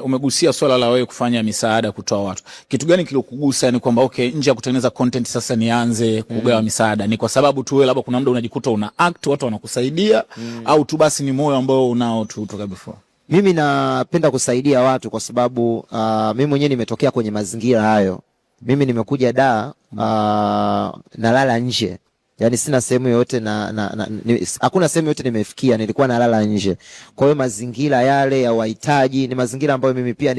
Umegusia swala la wewe kufanya misaada, kutoa watu. Kitu gani kilikugusa ni kwamba okay, nje ya kutengeneza content sasa nianze kugawa misaada? Ni kwa sababu tu wewe labda kuna muda unajikuta una act watu wanakusaidia au tu basi ni moyo ambao unao tu kutoka before? Mimi napenda kusaidia watu kwa sababu mimi mwenyewe nimetokea kwenye mazingira hayo. Mimi nimekuja Dar, nalala nje. Yaani sina sehemu yoyote hakuna sehemu yoyote nimefikia, nilikuwa nalala nje. Kwa hiyo mazingira yale ya wahitaji ni mazingira ambayo mimi pia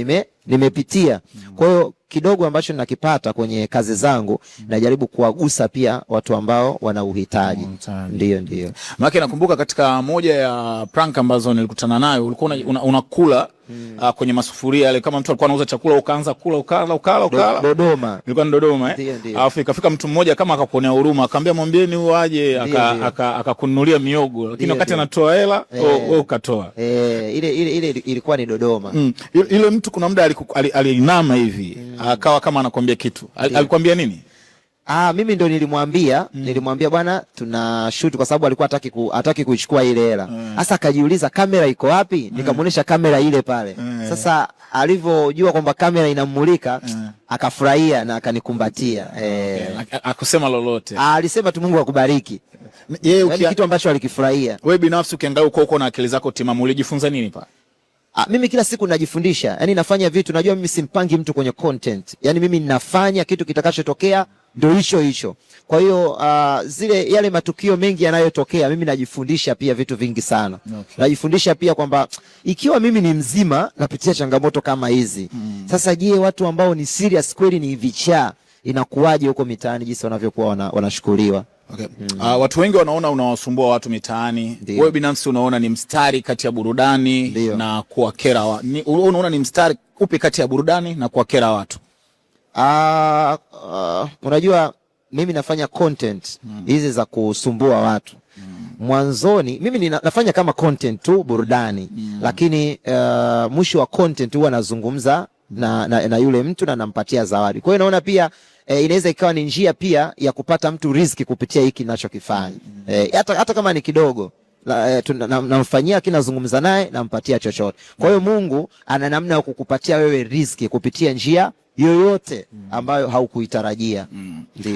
nimepitia. Kwa hiyo kidogo ambacho ninakipata kwenye kazi zangu najaribu kuwagusa pia watu ambao wana uhitaji. Ndio. Maana nakumbuka katika moja ya prank ambazo nilikutana nayo ulikuwa unakula kwenye masufuria yale, kama mtu alikuwa anauza chakula ukaanza kula ukala. Dodoma. Ilikuwa ni Dodoma Alafu ikafika mtu mmoja kama akakuonea huruma, akamwambia mwambieni huyu aje akakununulia miogo, lakini wakati anatoa hela wewe ukatoa. Ile ilikuwa ni Dodoma. Ile mtu kuna muda alinama hivi akawa kama anakuambia kitu. Alikwambia nini? Mimi ndo nilimwambia bwana tuna shoot, kwa sababu alikuwa hataki kuichukua ile hela. Sasa akajiuliza kamera iko wapi? Nikamuonesha kamera ile pale. Sasa alivyojua kwamba kamera inamulika akafurahia na akanikumbatia. Akusema lolote? Alisema tu Mungu akubariki. Yeye kitu ambacho alikifurahia. Wewe binafsi ukiangalia uko na akili zako timamu, ulijifunza nini pale? Mimi kila siku najifundisha. Yaani nafanya vitu, najua mimi simpangi mtu kwenye content. Yaani mimi ninafanya kitu kitakachotokea ndio hicho. Kwa hiyo yale matukio mengi yanayotokea mimi najifundisha pia vitu vingi sana. Najifundisha pia kwamba ikiwa mimi ni mzima napitia changamoto kama hizi. Sasa je, watu ambao ni serious kweli ni vichaa inakuwaje huko mitaani jinsi wanavyokuwa wanashukuriwa? Watu wengi wanaona unawasumbua watu mitaani. Wewe binafsi unaona ni mstari kati ya burudani na kuwakera watu? Unaona ni mstari upi kati ya burudani na kuwakera watu? Unajua mimi nafanya content hizi za kusumbua watu. Mwanzoni mimi nafanya kama content tu burudani, lakini mwisho wa content huwa nazungumza na yule mtu na nampatia zawadi. Kwa hiyo naona pia inaweza ikawa ni njia pia ya kupata mtu riziki kupitia hiki ninachokifanya. Hata kama ni kidogo namfanyia, kinazungumza naye nampatia chochote. Kwa hiyo Mungu ana namna ya kukupatia wewe riziki kupitia njia yoyote ambayo haukuitarajia. Ndio.